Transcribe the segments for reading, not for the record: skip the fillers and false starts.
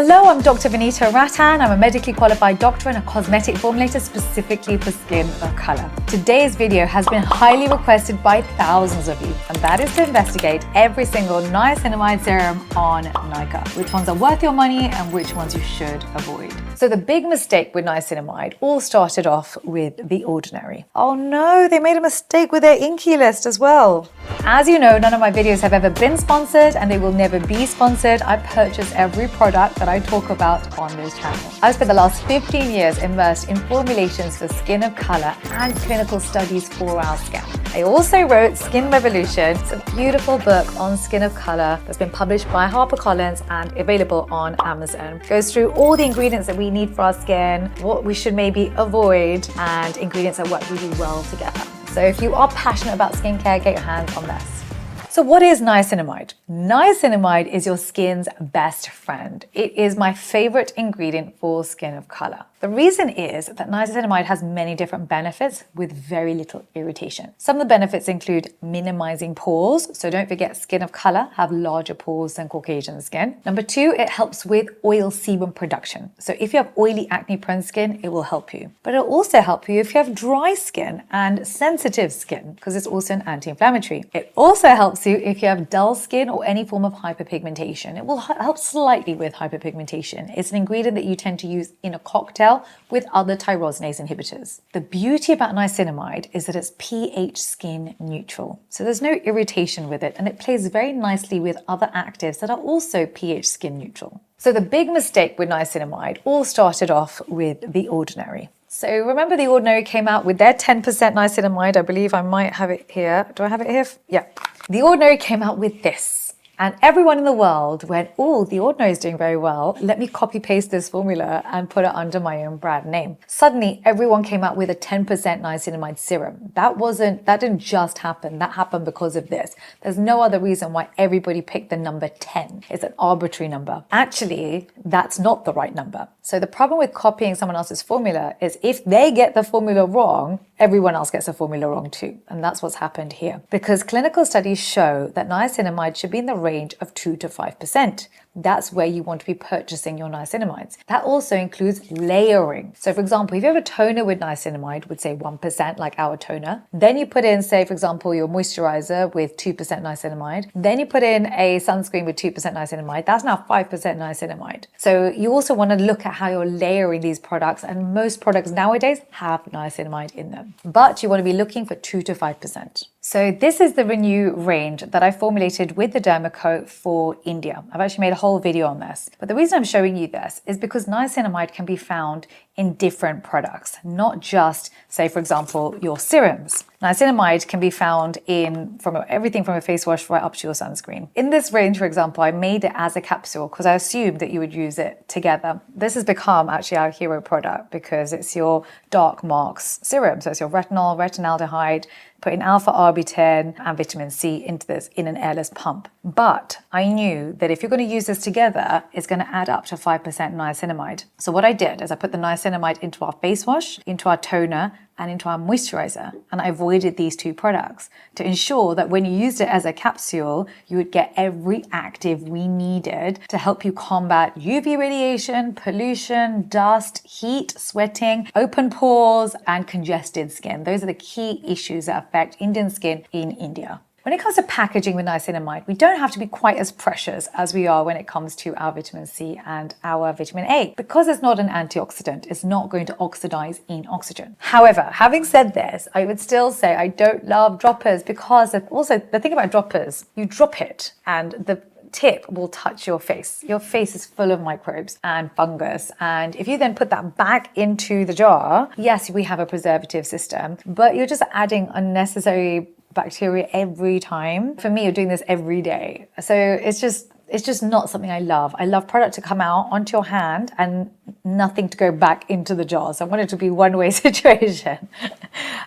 Hello, I'm Dr. Vinita Rattan. I'm a medically qualified doctor and a cosmetic formulator specifically for skin of color. Today's video has been highly requested by thousands of you, and that is to investigate every single niacinamide serum on Nykaa. Which ones are worth your money and which ones you should avoid. So the big mistake with niacinamide all started off with The Ordinary. Oh no, they made a mistake with their INCI list as well. As you know, none of my videos have ever been sponsored and they will never be sponsored. I purchase every product that I talk about on this channel. I've spent the last 15 years immersed in formulations for skin of color and clinical studies for our skin. I also wrote Skin Revolution. It's a beautiful book on skin of color that's been published by HarperCollins and available on Amazon. It goes through all the ingredients that we need for our skin, what we should maybe avoid, and ingredients that work really well together. So if you are passionate about skincare, get your hands on this. So what is niacinamide? Niacinamide is your skin's best friend. It is my favorite ingredient for skin of color. The reason is that niacinamide has many different benefits with very little irritation. Some of the benefits include minimizing pores. So don't forget, skin of color have larger pores than Caucasian skin. Number two, it helps with oil sebum production. So if you have oily acne prone skin, it will help you. But it'll also help you if you have dry skin and sensitive skin, because it's also an anti-inflammatory. It also helps you if you have dull skin or any form of hyperpigmentation. It will help slightly with hyperpigmentation. It's an ingredient that you tend to use in a cocktail with other tyrosinase inhibitors. The beauty about niacinamide is that it's pH skin neutral. So there's no irritation with it, and it plays very nicely with other actives that are also pH skin neutral. So the big mistake with niacinamide all started off with The Ordinary. So remember, The Ordinary came out with their 10% niacinamide. I believe I might have it here. Do I have it here? Yeah. The Ordinary came out with this. And everyone in the world went, oh, The Ordinary is doing very well. Let me copy paste this formula and put it under my own brand name. Suddenly, everyone came out with a 10% niacinamide serum. That didn't just happen. That happened because of this. There's no other reason why everybody picked the number 10. It's an arbitrary number. Actually, that's not the right number. So the problem with copying someone else's formula is if they get the formula wrong, everyone else gets the formula wrong too. And that's what's happened here. Because clinical studies show that niacinamide should be in the range of 2 to 5%. That's where you want to be purchasing your niacinamides. That also includes layering. So for example, if you have a toner with niacinamide with say 1%, like our toner, then you put in, say for example, your moisturizer with 2% niacinamide, then you put in a sunscreen with 2% niacinamide, that's now 5% niacinamide. So you also want to look at how you're layering these products, and most products nowadays have niacinamide in them. But you want to be looking for 2 to 5%. So this is the Renew range that I formulated with the Dermaco for India. I've actually made a whole video on this. But the reason I'm showing you this is because niacinamide can be found in different products, not just, say, for example, your serums. Niacinamide can be found in everything from a face wash right up to your sunscreen. In this range, for example, I made it as a capsule because I assumed that you would use it together. This has become actually our hero product because it's your dark marks serum. So it's your retinol, retinaldehyde, put in alpha-arbutin and vitamin C into this in an airless pump. But I knew that if you're going to use this together, it's going to add up to 5% niacinamide. So what I did is I put the niacinamide into our face wash, into our toner, and into our moisturizer. And I avoided these two products to ensure that when you used it as a capsule, you would get every active we needed to help you combat UV radiation, pollution, dust, heat, sweating, open pores, and congested skin. Those are the key issues that affect Indian skin in India. When it comes to packaging with niacinamide, we don't have to be quite as precious as we are when it comes to our vitamin C and our vitamin A. Because it's not an antioxidant, it's not going to oxidize in oxygen. However, having said this, I would still say I don't love droppers because also the thing about droppers, you drop it and the tip will touch your face. Your face is full of microbes and fungus. And if you then put that back into the jar, yes, we have a preservative system, but you're just adding unnecessary bacteria every time. For me, you're doing this every day. So it's just not something I love. I love product to come out onto your hand and nothing to go back into the jar. So I want it to be one-way situation.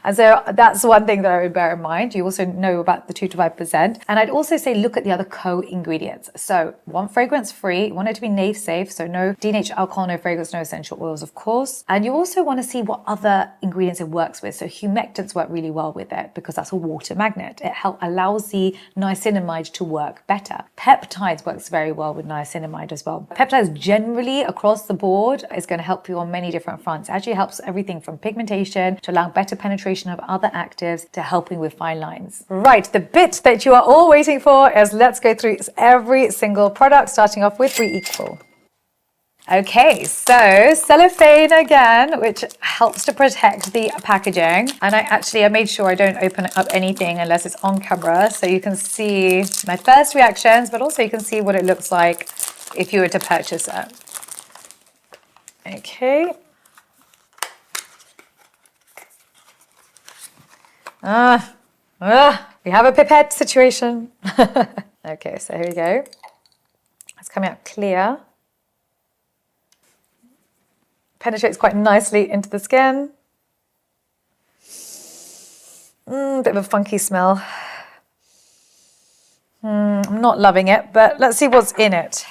And so that's one thing that I would bear in mind. You also know about the 2 to 5%. And I'd also say look at the other co-ingredients. So one, fragrance free, want it to be NAF safe. So no denatured alcohol, no fragrance, no essential oils, of course. And you also want to see what other ingredients it works with. So humectants work really well with it because that's a water magnet. It allows the niacinamide to work better. Peptides work works very well with niacinamide as well. Peptides generally across the board is going to help you on many different fronts. It actually helps everything from pigmentation to allowing better penetration of other actives to helping with fine lines. Right, the bit that you are all waiting for is let's go through every single product, starting off with ReEqual. Okay, so cellophane again, which helps to protect the packaging. And I made sure I don't open up anything unless it's on camera, so you can see my first reactions, but also you can see what it looks like if you were to purchase it. Okay. We have a pipette situation. Okay, so here we go. It's coming out clear. Penetrates quite nicely into the skin. Bit of a funky smell. I'm not loving it, but let's see what's in it.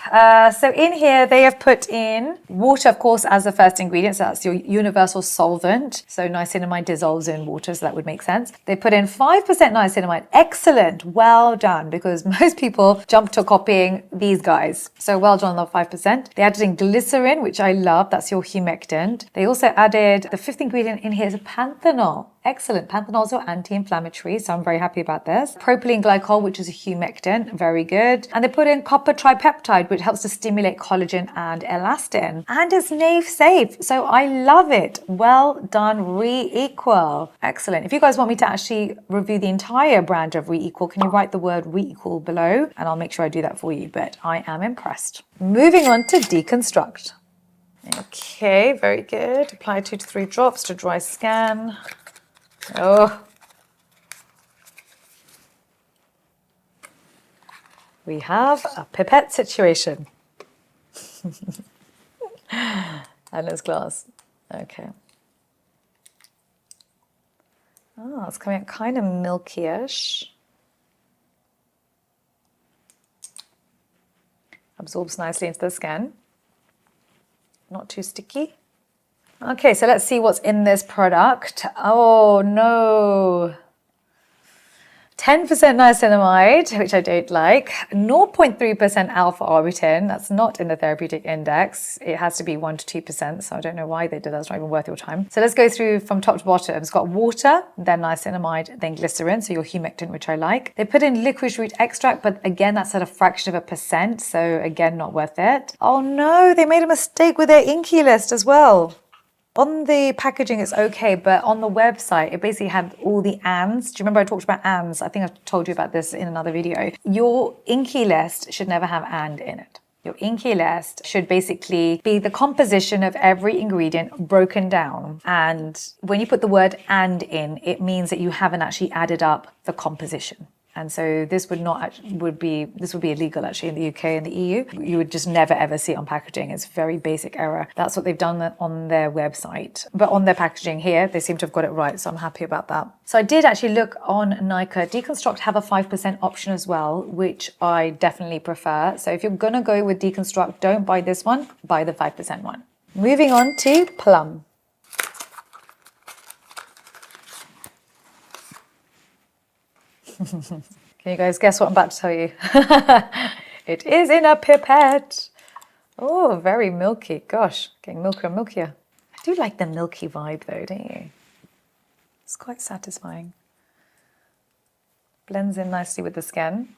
So in here, they have put in water, of course, as the first ingredient. So that's your universal solvent. So niacinamide dissolves in water, so that would make sense. They put in 5% niacinamide. Excellent. Well done, because most people jump to copying these guys. So well done on the 5%. They added in glycerin, which I love. That's your humectant. They also added the fifth ingredient in here is panthenol. Excellent. Panthenols are anti-inflammatory, so I'm very happy about this. Propylene glycol, which is a humectant, very good. And they put in copper tripeptide, which helps to stimulate collagen and elastin. And it's NAFE safe, so I love it. Well done, ReEqual. Excellent. If you guys want me to actually review the entire brand of ReEqual, can you write the word ReEqual below? And I'll make sure I do that for you, but I am impressed. Moving on to Deconstruct. Okay, very good. Apply 2 to 3 drops to dry skin. Oh, we have a pipette situation. And it's glass. Okay. Oh, it's coming out kind of milky-ish. Absorbs nicely into the skin. Not too sticky. Okay, so let's see what's in this product. Oh no. 10% niacinamide, which I don't like. 0.3% alpha-arbutin. That's not in the therapeutic index. It has to be 1 to 2%, so I don't know why they did that. It's not even worth your time. So let's go through from top to bottom. It's got water, then niacinamide, then glycerin, so your humectant, which I like. They put in licorice root extract, but again, that's at a fraction of a percent, so again, not worth it. Oh no, they made a mistake with their INCI list as well. On the packaging, it's okay, but on the website, it basically had all the ands. Do you remember I talked about ands? I think I've told you about this in another video. Your INCI list should never have and in it. Your INCI list should basically be the composition of every ingredient broken down. And when you put the word and in, it means that you haven't actually added up the composition. And so this would be illegal actually in the UK and the EU. You would just never ever see it on packaging. It's a very basic error. That's what they've done on their website. But on their packaging here, they seem to have got it right. So I'm happy about that. So I did actually look on Nykaa. Deconstruct have a 5% option as well, which I definitely prefer. So if you're going to go with Deconstruct, don't buy this one, buy the 5% one. Moving on to Plum. Can you guys guess what I'm about to tell you? It is in a pipette. Oh, very milky. Gosh, getting milkier and milkier. I do like the milky vibe though, don't you? It's quite satisfying. Blends in nicely with the skin.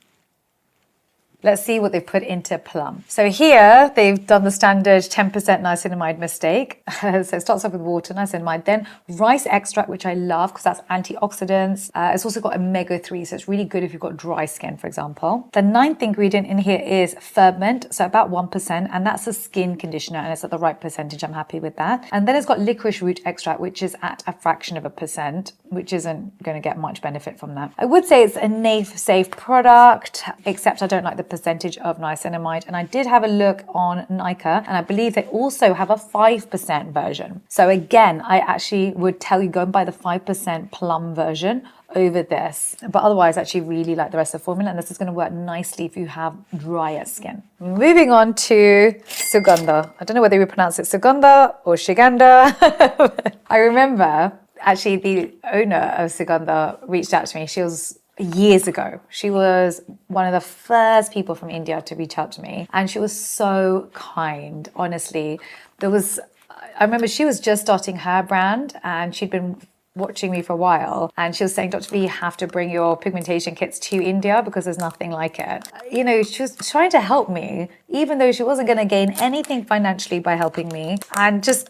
Let's see what they've put into Plum. So here they've done the standard 10% niacinamide mistake. So it starts off with water, niacinamide, then rice extract, which I love because that's antioxidants. It's also got omega-3, so it's really good if you've got dry skin, for example. The 9th ingredient in here is ferment, so about 1%, and that's a skin conditioner, and it's at the right percentage. I'm happy with that. And then it's got licorice root extract, which is at a fraction of a percent, which isn't going to get much benefit from that. I would say it's a NAFE safe product, except I don't like the percentage of niacinamide. And I did have a look on Nykaa, and I believe they also have a 5% version. So again, I actually would tell you go and buy the 5% Plum version over this. But otherwise, I actually really like the rest of the formula, and this is going to work nicely if you have drier skin. Moving on to Sugandha. I don't know whether we pronounce it Sugandha or Shigandha. I remember actually the owner of Sugandha reached out to me. She was years ago. She was one of the first people from India to reach out to me, and she was so kind. Honestly, I remember she was just starting her brand, and she'd been watching me for a while, and she was saying, Dr. V, you have to bring your pigmentation kits to India because there's nothing like it. You know, she was trying to help me, even though she wasn't going to gain anything financially by helping me, and just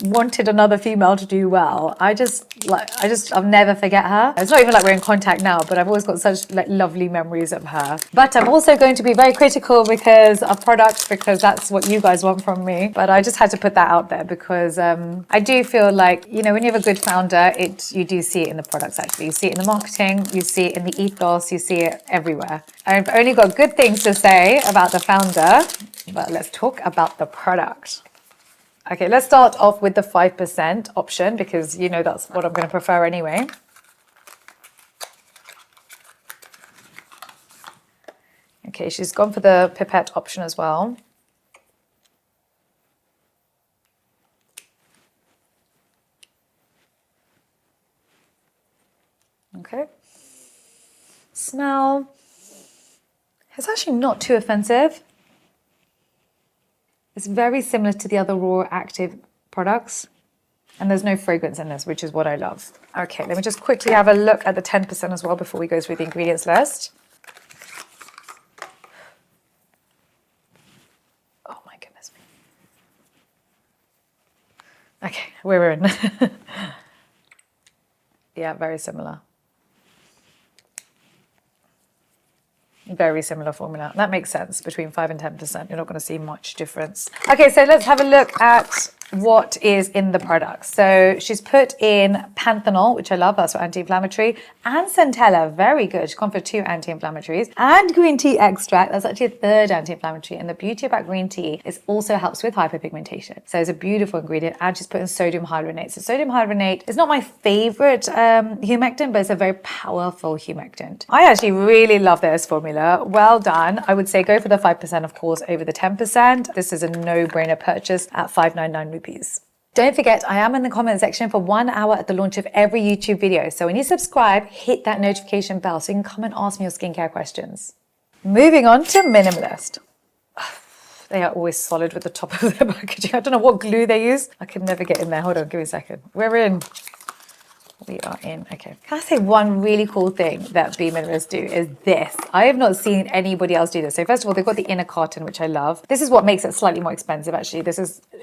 wanted another female to do well. I'll never forget her. It's not even like we're in contact now, but I've always got such like lovely memories of her. But I'm also going to be very critical because of products, because that's what you guys want from me. But I just had to put that out there because I do feel like, you know, when you have a good founder, you do see it in the products. Actually, you see it in the marketing, you see it in the ethos, you see it everywhere. I've only got good things to say about the founder, but let's talk about the product. Okay, let's start off with the 5% option because, you know, that's what I'm going to prefer anyway. Okay, she's gone for the pipette option as well. Okay. Smell. It's actually not too offensive. It's very similar to the other Raw Active products. And there's no fragrance in this, which is what I love. Okay, let me just quickly have a look at the 10% as well before we go through the ingredients list. Oh my goodness me. Okay, we're in. Yeah, very similar. Very similar formula. That makes sense. Between 5 and 10%, you're not going to see much difference. Okay, so let's have a look at what is in the product. So she's put in panthenol, which I love, that's for anti-inflammatory, and centella, very good. She's gone for 2 anti-inflammatories, and green tea extract, that's actually a 3rd anti-inflammatory. And the beauty about green tea is also helps with hyperpigmentation. So it's a beautiful ingredient, and she's put in sodium hyaluronate. So sodium hyaluronate is not my favorite humectant, but it's a very powerful humectant. I actually really love this formula. Well done. I would say go for the 5%, of course, over the 10%. This is a no-brainer purchase at 599 rupees. Don't forget, I am in the comment section for 1 hour at the launch of every YouTube video. So when you subscribe, hit that notification bell so you can come and ask me your skincare questions. Moving on to Minimalist. They are always solid with the top of their packaging. I don't know what glue they use. I can never get in there. Hold on, give me a second. We're in. We are in. Okay. Can I say one really cool thing that Be Minimalist do is this. I have not seen anybody else do this. So first of all, they've got the inner carton, which I love. This is what makes it slightly more expensive, actually.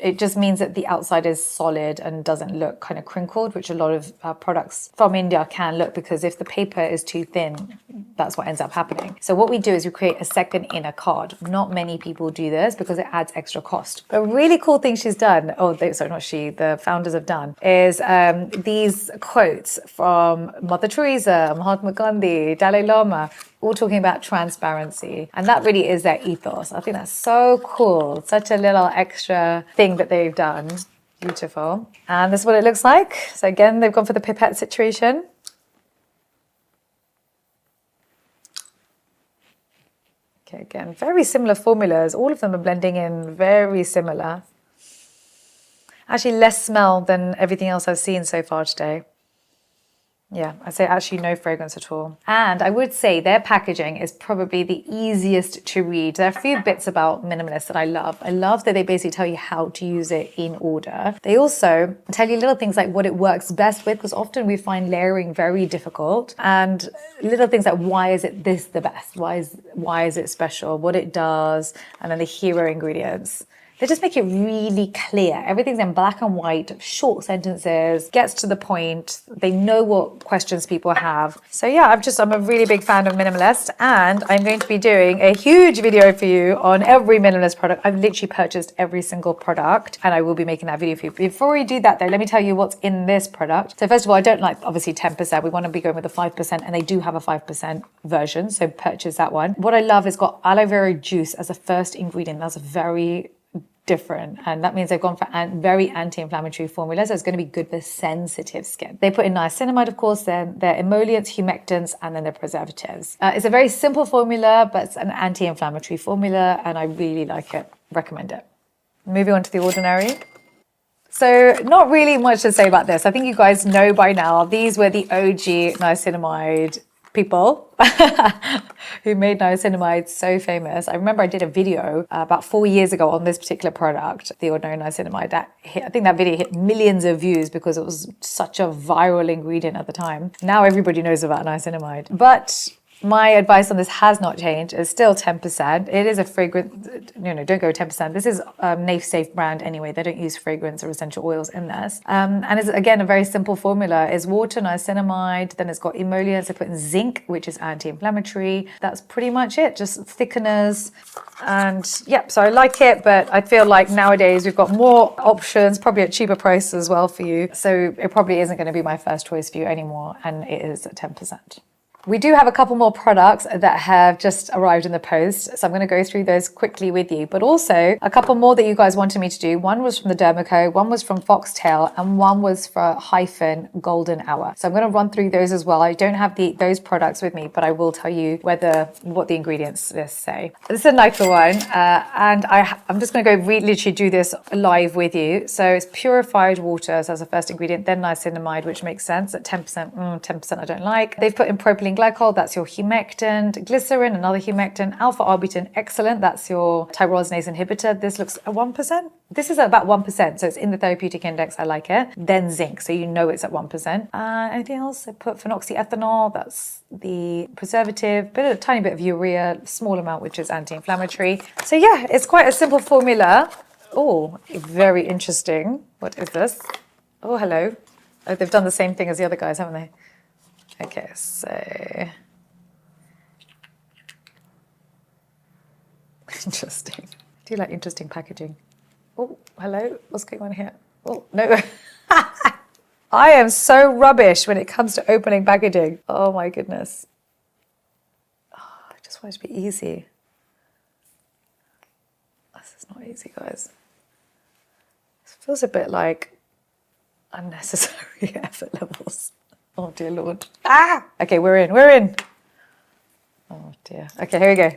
It just means that the outside is solid and doesn't look kind of crinkled, which a lot of products from India can look, because if the paper is too thin, that's what ends up happening. So what we do is we create a second inner card. Not many people do this because it adds extra cost. A really cool thing she's done, the founders have done, is these quotes from Mother Teresa, Mahatma Gandhi, Dalai Lama, all talking about transparency. And that really is their ethos. I think that's so cool. Such a little extra thing that they've done. Beautiful. And this is what it looks like. So again, they've gone for the pipette situation. Okay, again, very similar formulas. All of them are blending in very similar. Actually, less smell than everything else I've seen so far today. Yeah, I'd say actually no fragrance at all. And I would say their packaging is probably the easiest to read. There are a few bits about Minimalist that I love. I love that they basically tell you how to use it in order. They also tell you little things like what it works best with, because often we find layering very difficult, and little things like why is it this the best? Why is it special? What it does, and then the hero ingredients. They just make it really clear. Everything's in black and white, short sentences, gets to the point. They know what questions people have. So yeah, I'm a really big fan of Minimalist, and I'm going to be doing a huge video for you on every Minimalist product. I've literally purchased every single product, and I will be making that video for you. Before we do that though, let me tell you what's in this product. So first of all, I don't like obviously 10%. We want to be going with the 5%, and they do have a 5% version, so purchase that one. What I love is got aloe vera juice as a first ingredient. That's very different, and that means they've gone for very anti-inflammatory formulas, so it's going to be good for sensitive skin. They put in niacinamide, of course, then their emollients, humectants, and then their preservatives. It's a very simple formula, but it's an anti-inflammatory formula, and I really like it. Recommend it. Moving on to the Ordinary. So not really much to say about this. I think you guys know by now, these were the OG niacinamide people who made niacinamide so famous. I remember I did a video about 4 years ago on this particular product, the ordinary niacinamide. I think that video hit millions of views because it was such a viral ingredient at the time. Now everybody knows about niacinamide. But my advice on this has not changed. It's still 10%. It is a fragrance, don't go 10%. This is a NAF safe brand anyway. They don't use fragrance or essential oils in this. And it's, again, a very simple formula. It's water, niacinamide, then it's got emollients. They put in zinc, which is anti-inflammatory. That's pretty much it, just thickeners. And yep, so I like it, but I feel like nowadays we've got more options, probably at cheaper prices as well for you. So it probably isn't going to be my first choice for you anymore. And it is at 10%. We do have a couple more products that have just arrived in the post, so I'm going to go through those quickly with you, but also a couple more that you guys wanted me to do. One was from the Dermaco, one was from Foxtail, and one was for Hyphen Golden Hour. So I'm going to run through those as well. I don't have those products with me, but I will tell you what the ingredients lists say. This is a nicer one, and I'm just going to go literally do this live with you. So it's purified water, so that's the first ingredient, then niacinamide, which makes sense at 10%. 10% I don't like. They've put in propylene glycol, that's your humectant, glycerin, another humectant, alpha-arbutin, excellent, that's your tyrosinase inhibitor. This looks at 1%. This is at about 1%, so it's in the therapeutic index. I like it. Then zinc, so you know it's at 1%. Anything else? I put phenoxyethanol, that's the preservative, a tiny bit of urea, small amount, which is anti-inflammatory. So yeah, it's quite a simple formula. Oh, very interesting. What is this? Oh, hello. Oh, they've done the same thing as the other guys, haven't they? Okay, so interesting. Do you like interesting packaging? Oh, hello. What's going on here? Oh, no. I am so rubbish when it comes to opening packaging. Oh my goodness. Oh, I just want it to be easy. This is not easy, guys. This feels a bit like unnecessary effort levels. Oh dear Lord. Ah! Okay, we're in. Oh dear. Okay, here we go.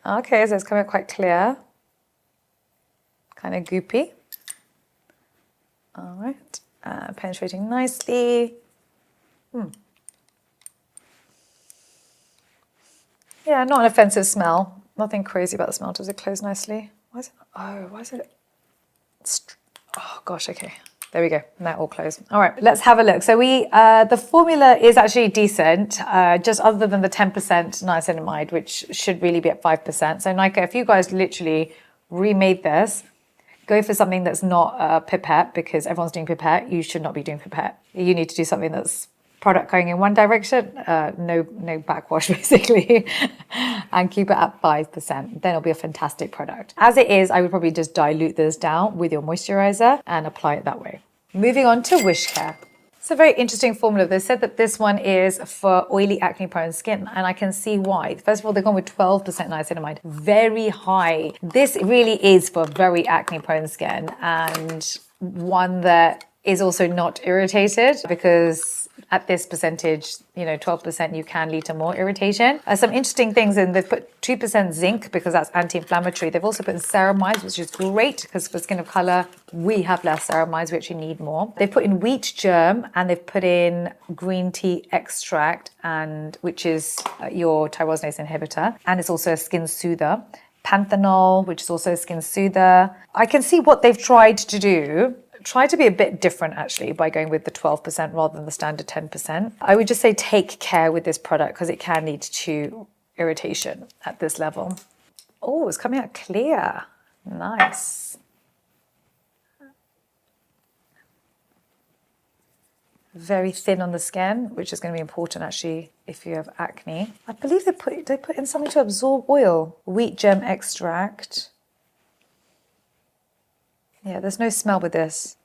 Okay, so it's coming out quite clear. Kind of goopy. All right. Penetrating nicely. Yeah, not an offensive smell. Nothing crazy about the smell. Does it close nicely? Why is it? Oh gosh, okay. There we go. Now all closed. All right, let's have a look. So the formula is actually decent, just other than the 10% niacinamide, which should really be at 5%. So Nykaa, if you guys literally remade this, go for something that's not a pipette, because everyone's doing pipette. You should not be doing pipette. You need to do something that's product going in one direction, no backwash basically, and keep it at 5%. Then it'll be a fantastic product. As it is, I would probably just dilute this down with your moisturizer and apply it that way. Moving on to Wishcare. It's a very interesting formula. They said that this one is for oily, acne-prone skin, and I can see why. First of all, they've gone with 12% niacinamide, very high. This really is for very acne-prone skin, and one that is also not irritated, because at this percentage, 12%, you can lead to more irritation. Some interesting things, and they've put 2% zinc because that's anti-inflammatory. They've also put in ceramides, which is great because for skin of color, we have less ceramides, we actually need more. They've put in wheat germ, and they've put in green tea extract, which is your tyrosinase inhibitor, and it's also a skin soother. Panthenol, which is also a skin soother. I can see what they've tried to do. Try to be a bit different actually by going with the 12% rather than the standard 10%. I would just say take care with this product because it can lead to irritation at this level. Oh, it's coming out clear. Nice. Very thin on the skin, which is going to be important actually if you have acne. I believe they put in something to absorb oil. Wheat germ extract. Yeah, there's no smell with this.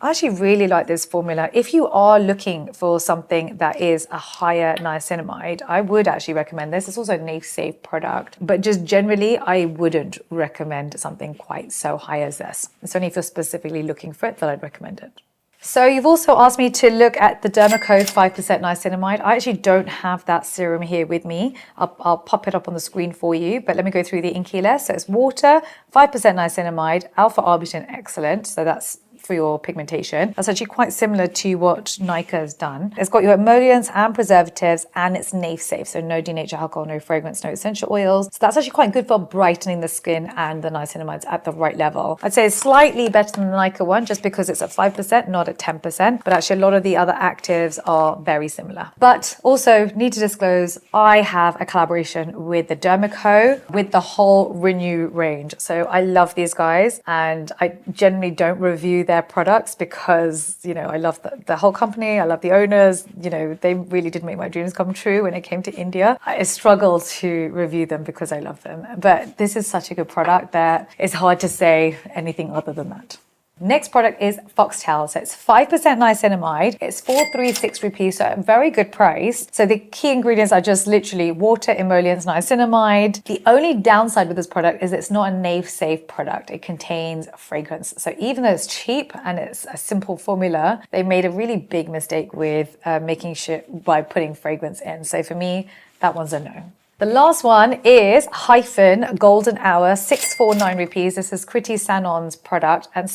I actually really like this formula. If you are looking for something that is a higher niacinamide, I would actually recommend this. It's also a NAF safe product, but just generally, I wouldn't recommend something quite so high as this. It's only if you're specifically looking for it that I'd recommend it. So you've also asked me to look at the Dermaco 5% niacinamide. I actually don't have that serum here with me. I'll pop it up on the screen for you, but let me go through the inky list. So it's water, 5% niacinamide, alpha-arbutin, excellent. So that's for your pigmentation. That's actually quite similar to what Nykaa has done. It's got your emollients and preservatives, and it's nafe safe, so no denatured alcohol, no fragrance, no essential oils. So that's actually quite good for brightening the skin and the niacinamides at the right level. I'd say it's slightly better than the Nykaa one just because it's at 5%, not at 10%, but actually a lot of the other actives are very similar. But also need to disclose, I have a collaboration with the Dermaco with the whole Renew range. So I love these guys, and I generally don't review their products because, you know, I love the whole company. I love the owners. You know, they really did make my dreams come true when it came to India. I struggle to review them because I love them. But this is such a good product that it's hard to say anything other than that. Next product is Foxtel. So it's 5% niacinamide. It's 436 rupees, so a very good price. So the key ingredients are just literally water, emollients, niacinamide. The only downside with this product is it's not a nafe safe product. It contains fragrance. So even though it's cheap and it's a simple formula, they made a really big mistake with making sure by putting fragrance in. So for me, that one's a no. The last one is Hyphen Golden Hour, 649 rupees. This is Kriti Sanon's product. And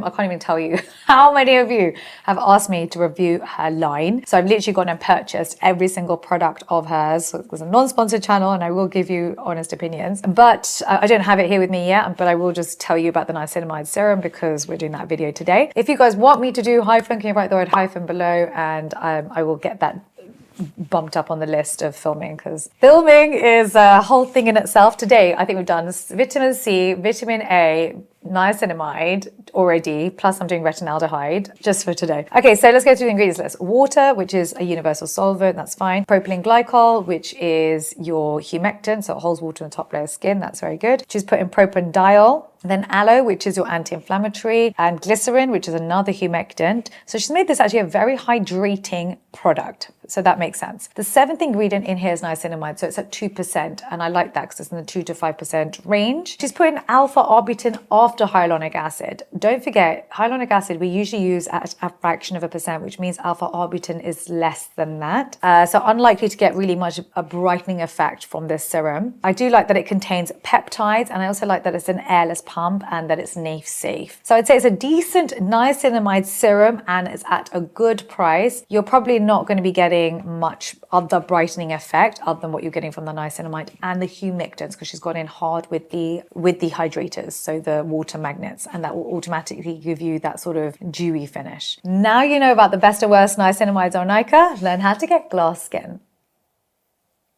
I can't even tell you how many of you have asked me to review her line. So I've literally gone and purchased every single product of hers. So it was a non-sponsored channel and I will give you honest opinions. But I don't have it here with me yet, but I will just tell you about the niacinamide serum because we're doing that video today. If you guys want me to do Hyphen, can you write the word Hyphen below, and I will get that bumped up on the list of filming, because filming is a whole thing in itself. Today I think we've done vitamin C, vitamin A, niacinamide already, plus I'm doing retinaldehyde just for today. Okay, so let's go through the ingredients list. Water, which is a universal solvent, that's fine. Propylene glycol, which is your humectant, so it holds water in the top layer of skin, that's very good. She's put in propanediol, then aloe, which is your anti-inflammatory, and glycerin, which is another humectant. So she's made this actually a very hydrating product. So that makes sense. The seventh ingredient in here is niacinamide, so it's at 2%, and I like that because it's in the 2 to 5% range. She's put in alpha-arbutin after hyaluronic acid. Don't forget, hyaluronic acid we usually use at a fraction of a percent, which means alpha-arbutin is less than that. So unlikely to get really much a brightening effect from this serum. I do like that it contains peptides, and I also like that it's an airless pump and that it's nafe safe. So I'd say it's a decent niacinamide serum and it's at a good price. You're probably not going to be getting much of the brightening effect other than what you're getting from the niacinamide and the humectants, because she's gone in hard with the hydrators, so the water magnets, and that will automatically give you that sort of dewy finish. Now you know about the best or worst niacinamides on Nykaa. Learn how to get glass skin.